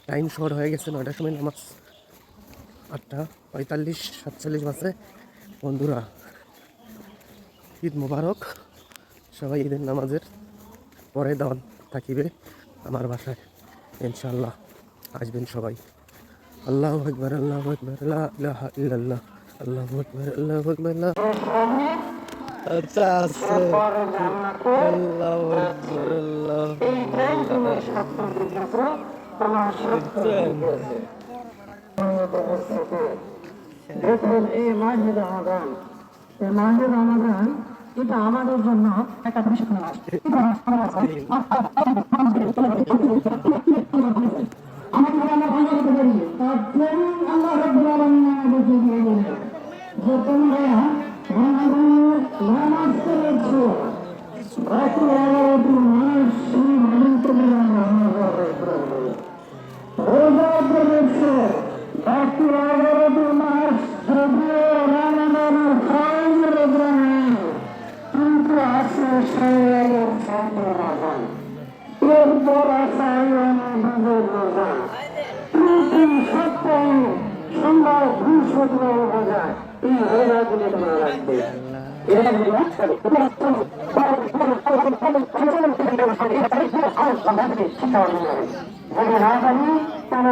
Time short হয়ে গেছে, 9টার সময় নামাজ, 8:45-47 বাজে। বন্ধুরা, ঈদ মোবারক। সবাই ঈদের নামাজের পরে দাওয়াত থাকিবে আমার বাসায়, ইনশাআল্লাহ আসবেন সবাই। আল্লাহু আকবার, আল্লাহু আকবার, লা ইলাহা ইল্লাল্লাহ, আল্লাহু আকবার, আল্লাহু আকবার। আচ্ছা আছে, আল্লাহু আকবার, আল্লাহু দেখুন এই মাহে রমাদান, এই মাহে রমাদান এটা আমাদের জন্য একটা বিশেষ মাস। আমাদের আমরা ভালো করতে পারি, তার ট্রেনিং আল্লাহ রাব্বুল আলামিন আমাদেরকে দিয়ে দিলেন যে তোমরা রমাদানের নামাজ পড়েছো, বাকি 11টি মাস সেই মানে তোমরা নামাজ পড়বে, রোজা করেছো, বাকি 11টি মাস যদিও রমাদানের ফরজ রোজা নেই, কিন্তু আছে শাওয়ালের রমাদান, এরপর আছে রমজানের রোজা, প্রতি সপ্তাহে সোমবার বৃহস্পতিবার রোজা। এই রোজাগুলি তোমরা রাখবে।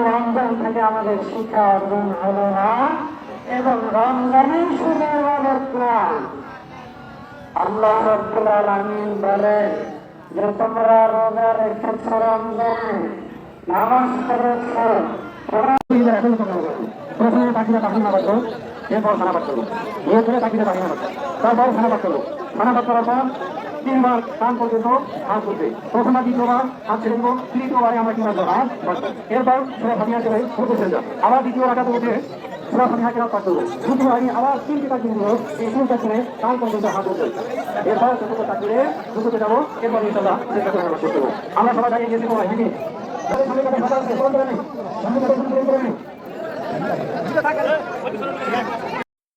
রমজান থেকে আমাদের শিক্ষা অর্জন হলো না, এবং রমজানই শুধু আমাদের প্রাণ। আল্লাহ রাব্বুল আলামিন বলেন যে তোমরা রোজা রেখেছ, রমজানে নামাজ পড়েছ, প্রথমে তাকিয়ে তাকিয়ে নামাজ পড়ো, এরপর খানাপাত করবো, এরপরে তাকিয়ে তাকিয়ে নামাজ পড়ো, তারপর খানাপাত করবো, খানাপাত করার পর 3বার কান পর্যন্ত হাত তুলবে, প্রথমে দ্বিতীয়বার হাত ছেড়ে দিব, তৃতীয়বারে আমরা কি মারবো, হাত বাঁচবো, এরপর সূরা ফাতিহা করে রুকু সেজদা, আবার দ্বিতীয় রাকাতে উঠে সূরা ফাতিহা কেরাত পাঠ করবো, দ্বিতীয়বারে আবার 3টি তাকবীর দিব, এই 3 তাকবীরে কান পর্যন্ত হাত তুলবে, এরপর চতুর্থ তাকবীরে রুকুতে যাবো, এরপর ইনশাআল্লাহ সেজদা করে নামাজ পড়তে হবে। আমরা সবাই দাঁড়িয়ে গেছি তোমার নাকি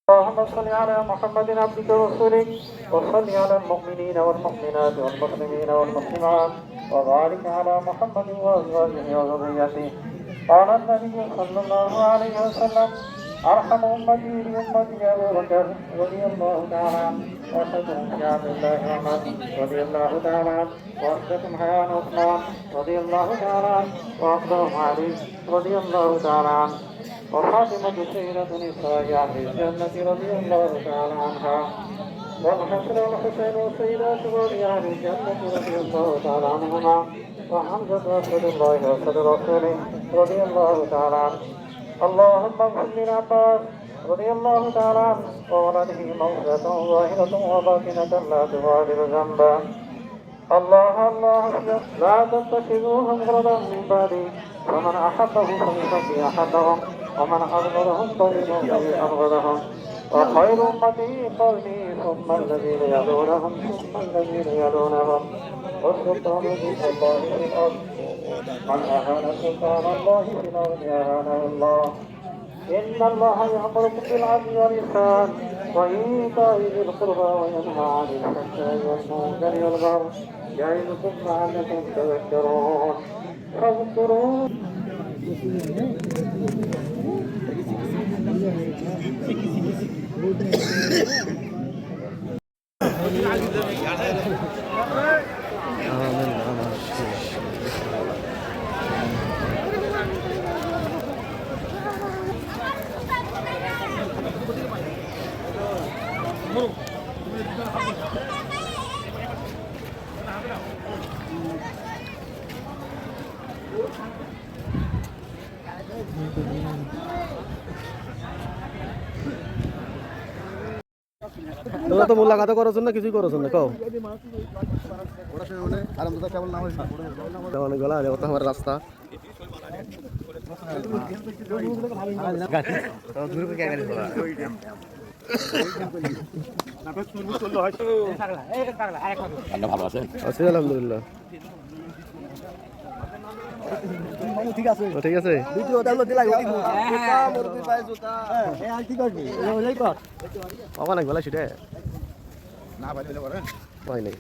اللهم صل على محمد عبدك ورسولك، وصل على المؤمنين والمؤمنات والمسلمين والمسلمات، وبارك على محمد وازواجه وذريته. قال النبي صلى الله عليه وسلم: ارحم امتي بامتي ابو بكر رضي الله تعالى عنه، واشهدهم بعبد الله عمر رضي الله تعالى عنه، واشهدهم حيان عثمان رضي الله تعالى عنه، وافضلهم علي رضي الله تعالى عنه، وفاطمة سيدة نساء أهل الجنة رضي الله تعالى عنها، والحسن والحسين وسيدة شباب أهل الجنة رضي الله تعالى عنهما، وحمزة أسد الله وأسد رسوله رضي الله تعالى عنه. اللهم اغفر للعباس رضي الله تعالى عنه وولده مغفرة ظاهرة وباطنة لا تغادر ذنبا. الله الله لا تتخذوهم غرضا من بعدي، فمن أحبه فليحب أحبهم، ومن أبغضهم فليبغضهم. وخير أمتي قرني ثم الذين يلونهم ثم الذين يلونهم. والسلطان بيد الله في الأرض، من أهان سلطان الله في الأرض أهانه الله. إن الله يأمركم بالعدل والإحسان وإيتاء ذي القربى وينهى عن الفحشاء والمنكر والبغي يعظكم لعلكم تذكرون. فاذكرون তোমরা তো মোলাকাত করছেন না, কিছুই করছেন না, কও অনেক গলা কত আমার রাস্তা ভালো আছে, আলহামদুলিল্লাহ। ঠিক আছে, ঠিক আছে। অনেক বেলা সেটা না ভাই নাই।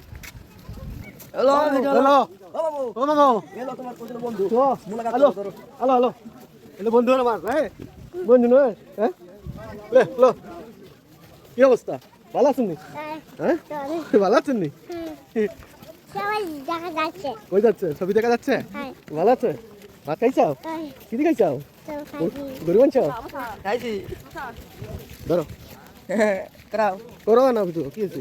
হ্যালো হ্যালো ও মামু হ্যালো তোমার কোন বন্ধু তো হ্যালো হ্যালো হ্যালো হ্যালো বন্ধু আমার হ্যাঁ বন্ধু নয় হ্যাঁ হ্যালো কি অবস্থা ভালো আছেন নি হ্যাঁ ভালো আছেন নি সবাই দেখা যাচ্ছে কই যাচ্ছে ছবি দেখা যাচ্ছে হ্যাঁ ভালো আছে ভাত খাইছাও কি দিয়ে খাইছাও গরু আনছাও খাইছি ধরো করাও করো না বুঝো কি হয়েছে